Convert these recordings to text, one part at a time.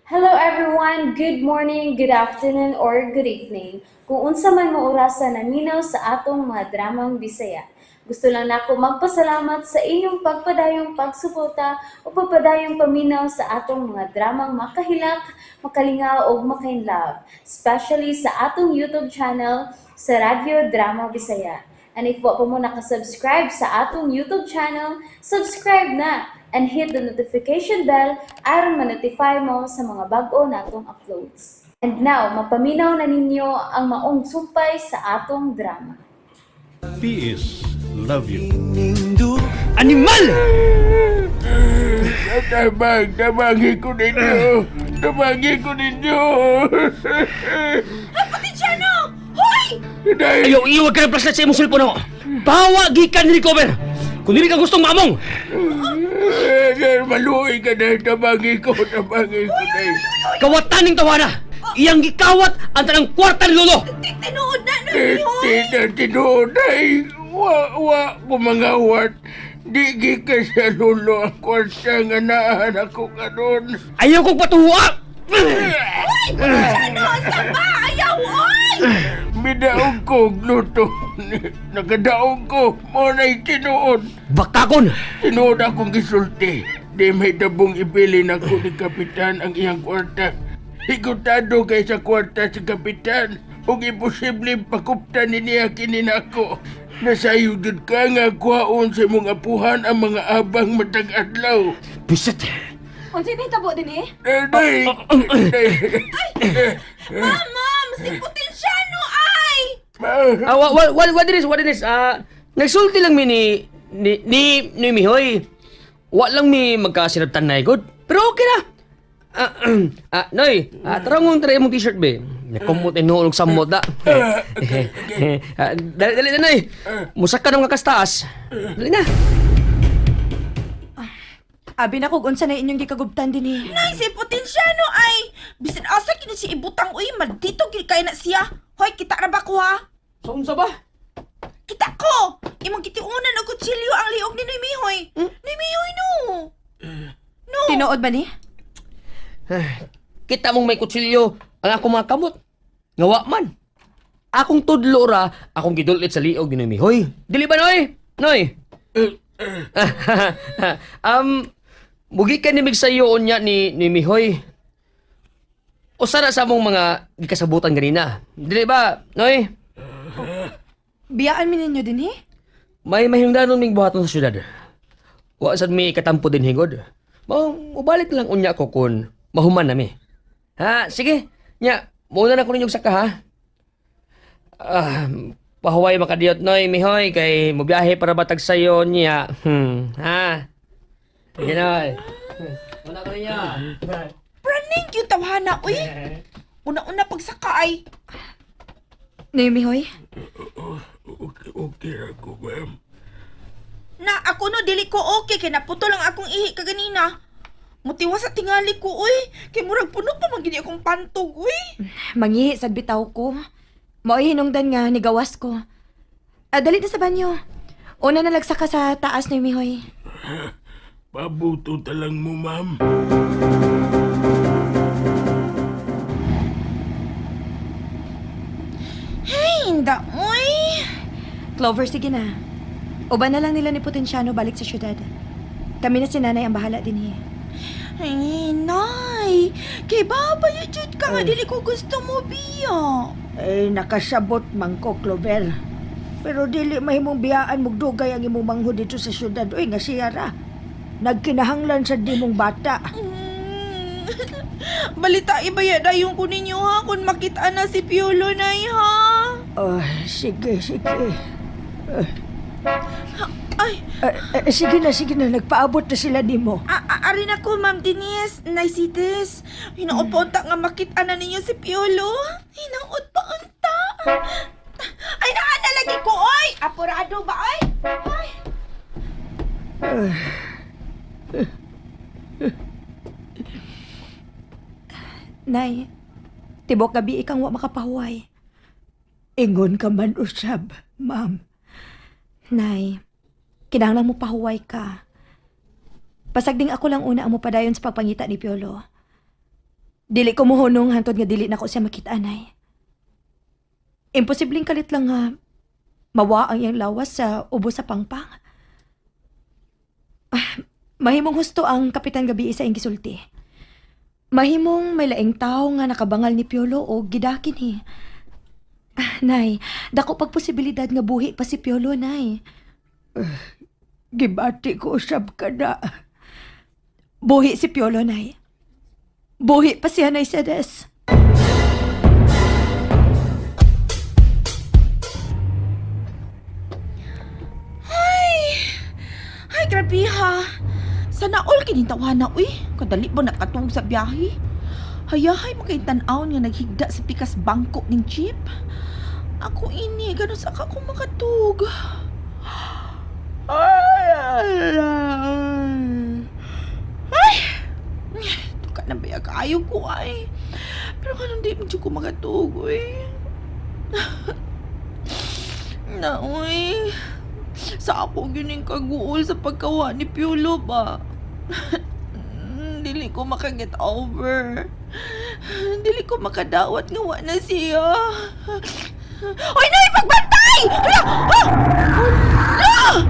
Hello everyone, good morning, good afternoon, or good evening. Kung unsa man mo orasan naminaw sa atong mga dramang Bisaya. Gusto lang nako magpasalamat sa inyong pagpadayong pagsuporta o pagpadayong paminaw sa atong mga dramang makahilak, makalingaw o makainlove, especially sa atong YouTube channel sa Radyo Drama Bisaya. And if wa pa mo nakasubscribe sa atong YouTube channel, subscribe na and hit the notification bell aron ma-notify mo sa mga bag-o natong uploads. And now, mapaminaw na ninyo ang maong sumpay sa atong drama. P.S. Love you. Animal! Tabagi ko ninyo! Tabagi ko ninyo! Patisyano! Hoy! Dahil Ayaw, iwag ka ng flashlight sa imong cellphone ako. Bawa, gikan ni recover. Kung hindi ka gustong mamong. maluoy ka na, tabagi ko na. Kawatan ng tawana. Iyang gikawat ang tanang kwarta ni Lolo. Tinuod na hoy! Tinunay, wa kumangawat. Di ka sa lulo ang kwarta nga naahan ako karon. Ayaw kong patuwa. Ano? Sama! Ayaw! Hoy! Midaog ko gluto. Nakadaog ko. Mo na'y tinuod. Bakakon. Tinuod akong gisulti. Di may dabong ibilin ako ni Kapitan ang iyang kwarta. Higutado kay sa kwarta si Kapitan. Ug imposible pakuptan ni niya kinin ako. Nasayo jud ka nga kuhaon sa imong apuhan ang mga abang matag adlaw. Bisit. Unsa ni tabo din eh? Day. Ma'am! Si Potensyano ay! What it is? Nagsulti lang mi ni Mihoy. Wa lang mi magkasinabtan na good. Pero okay na. Noy, tarangon try mong t-shirt be. Nakumot inuulog sa moda. Dali na, Noy. Musak ka ng kastaas. Dali na. Abi na kung unsa na inyong gikagubtan din eh. Nay, si Potensyano ay! Bisan asa kini si ibutang uy, maldito gid kay na siya. Hoy, kita na ba ko ha? Sa ba? Kita ko! Imong gitiunan og kutsilyo ang liog ni Noy Mihoy. Noy Mihoy, no! No! Tinuod ba ni? Kita mong may kutsilyo ang akong mga kamot. Ngawa man. Akong tudlo ra, akong gidulit sa liog ni Mihoy. Dili ba, Noy? Noy? Mugi ka nimig sa iyo niya ni Mihoy. O sana sa mong mga gikasabutan ganina. Dili ba, Noy? Biyaan mi ninyo din eh? May mahingdanon ming buhaton sa syudad. Wa sad mi katampo din hingod. Mubalik lang unya ko kun mahuman nami. Ha, sige. Nya, muna na ko ninyong saka ha. Pahuway makadiyot Noy, Mihoy, kay mubiyahe para batag sayo niya. Ha? Sige Noy. Muna ko ninyo. Praning yung tawhana, uy! Una-una pagsaka ay... Naomi Hoy? Okay ako, ma'am. Na, ako no, dili ko okay, kay naputo lang akong ihi kaganina. Mutiwa sa tingali ko, uy! Kay murag puno pa magini akong pantog, uy! Mangihi sad bitaw ko. Mao'y hinungdan nga nigawas ko. Dali na sa banyo. Una na lagsaka sa taas Naomi Hoy. Pabuto talang mo, ma'am. Ay, hinda, uy! Clover, sige na. Uban na lang nila ni Potensyano balik sa syudad. Kami na si nanay ang bahala din eh. Ay, nay! Kay babaya jud ka nga, dili ko gusto mo, biya. Nakasabot man ko, Clover. Pero dili mahimong biyaan mong dugay ang imong manghod dito sa syudad. Uy, nga siya ra. Nagkinahanglan sa di mong bata. Balita ibaya dayon ko ninyo ha, kung makita na si Piolo, nay ha. Sige. Ay, Sige na. Nagpaabot na sila di mo. ari na ko, Ma'am Denise, nay sides. Hinaot pa unta nga makita na ninyo si Piolo. Hinaot pa unta. Ay, naan na lagi ko, oy! Apurado ba, ay? Ay. Nay, tibok gabi ikang wa makapahuway. Ingon ka man usab, ma'am. Nay, kinahanglan mo pahuway ka. Pasagding ako lang una ang mupadayon sa pagpangita ni Piolo. Dili ko muhunong hantod nga dili na ko siya makita, Nay. Imposibleng kalit lang nga mawa ang iyang lawas sa ubo sa pangpang. Mahimong husto ang kapitan gabi sa iyong gisulti. Mahimong may laing tao nga nakabangal ni Piolo o gidakin ni. Nay, dako pagposibilidad nga buhi pa si Piolo, Nay. Gibati ko usab ka na. Buhi si Piolo, Nay. Buhi pa siya, Nay Cedes. Ay, grabe ha. Sana all kinintawa na, uy. Kadali ba nakatulog sa biyahe? Hayahay makaitanaw nga naghigda sa pikas bangko ng jeep. Ako ini, ganun sa ka kung makatug. Ay! Tuka na ba ayaw ko ay. Pero kanang di mo ko makatug, uy. Na, uy. Sa ako yun yung kaguol sa pagkawa ni Piolo ba? Dili ko makaget over. Dili ko makadawat nga wa na siya. Oy, Nay! Pagbantay! Hala! Hala!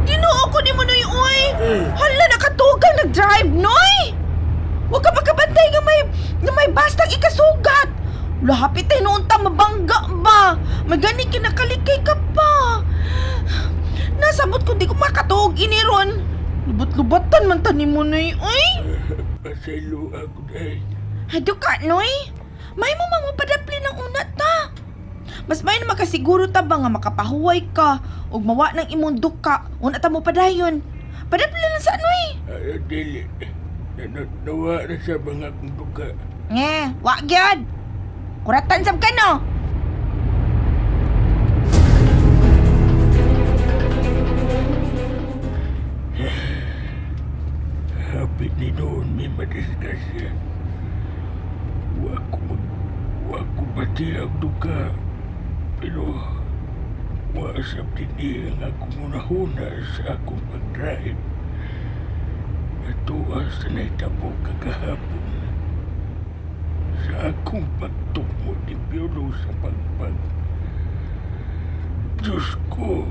Ginoo ko ni mo, Noy, oy! Hala, nakatugang nag-drive, Noy! Huwag ka magkabantay nga may bastang ikasugat! Lahapit tayo noon ta mabangga ba? May gani kinakalikay ka pa. Nasabot kung di ko makatuog iniron. Lubot-lubatan man tanim mo, Noy. Uy! Pasaylo ako, day. Hado ka, Noy. May mo mamupadapli ng una ta. Mas may na makasiguro ta ba nga makapahuway ka o mawa ng imong duka. Una ta mo padayon. Padapli lang sa Noy. Ay, dili. Nawa na sa mga kong duka. Wag yan. Kuratan sab ka, no? Hapit ni noon may madisgrasya. Waku pati ang duka. Pero wasap din ang akong unahuna sa akong pag-drive. Natuwa sa naitabo kagahapon. Sa akong pagtukmo ni Piolo sa pagpag. Diyos ko,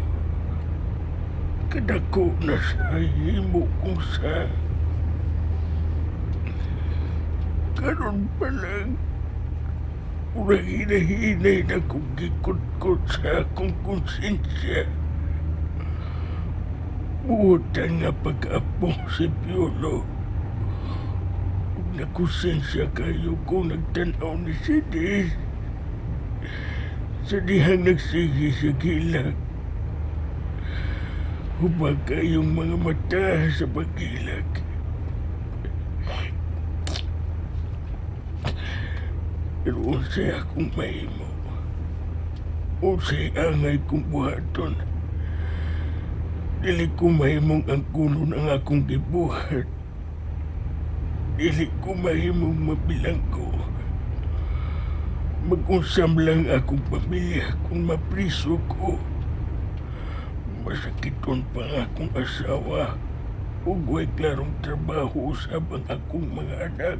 kadako na sa himo kung sa karon pa lang urang hinahinay na kong gikot-kot sa akong konsensya. Buotan nga pag-apong si Piolo. Ug nakonsensya kayo kung nagtanaw ni Cedes. Sa dihang nagsigi sa gilag. Hubag kayong mga mata sa paggilag. Pero unsay akong mahimo. Unsay angay kong buhaton. Dili ko mahimong ang kuno ng akong gibuhat. Dili ko mahimong mabilanggo. Mag-unsam lang akong pamilya kung mapriso ko. Masakiton pa ang akong asawa. Ug way klarong trabaho usab ang akong mga anak.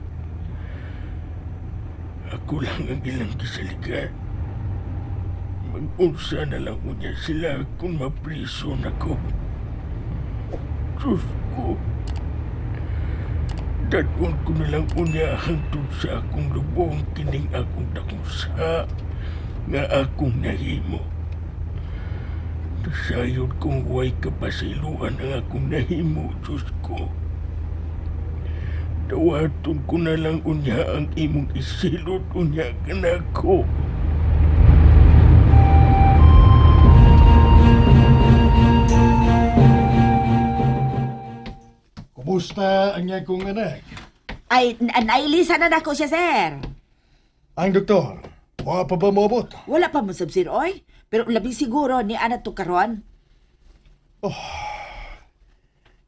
Ako lang ang ilang kisaligan. Mag-unsa na lang unya sila kung mapriso na ko. Diyos ko. Dadon ko na lang unya hangtod sa akong lubong kining akong dakusa nga akong nahimo. Nasayod kong huway kapasiluan ang akong nahimo, Diyos ko. Dawaton ko na lang unya ang imong isilot unya kanako. Kumusta ang iyang kong anak? Ay, nailisa na nako siya, sir. Ang doktor, wala pa ba moabot? Wala pa mo sabsir, oy. Pero labing siguro ni anak to karon.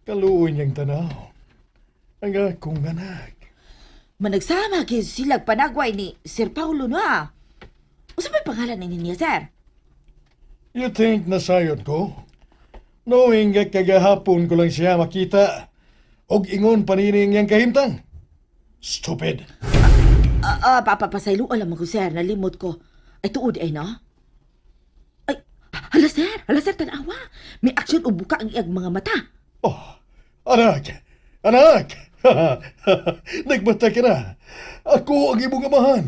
Kaluoy niyang tanaw. Ang akong anak. Managsama kay silag panagway ni Sir Paulo na. Usa may pangalan ni niya, sir? You think nasayod ko? Knowing nga kagahapon ko lang siya makita og ingon panining niyang kahimtang. Stupid. Papapasaylo, alam ko, sir, nalimot ko. Ay, tuod ay, no? Ay, hala, sir, tanawa. May aksyon o buka ang iyag mga mata. Oh, anak! Nagbata ka na. Ako ang imong amahan.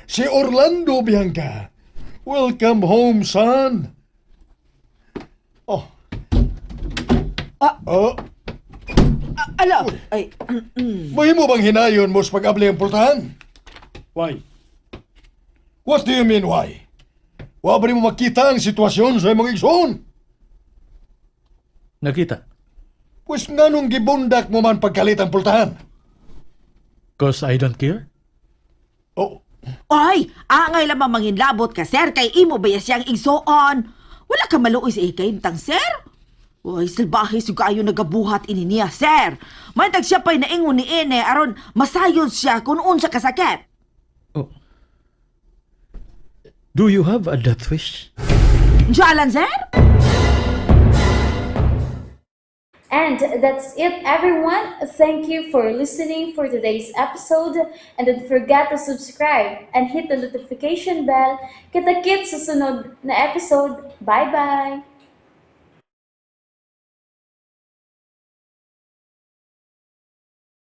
Si Orlando Bianca. Welcome home, son. Oh. Oh, Ala, ay, may mo bang hinayon mo sa pag-abli ang pultahan? Why? What do you mean, why? Wa ba mo makita ang sitwasyon sa imong igsoon? Nakita? Pues nga nung gibundak mo man pagkalit ang pultahan? Cause I don't care? Oh, ay, angay lamang manginlabot ka, sir, kay imo ba siyang igsoon? Wala ka maluoy sa ikaimtang, sir? Uy, salbahe sa kayo nagabuhat ini niya, sir. Mantag siya pa'y naingon ni Ine, aron masayod siya kung unsa kasakit. Oh. Do you have a death wish? Jalan, sir? And that's it, everyone. Thank you for listening for today's episode. And don't forget to subscribe and hit the notification bell. Kita-kits sa sunod na episode. Bye-bye!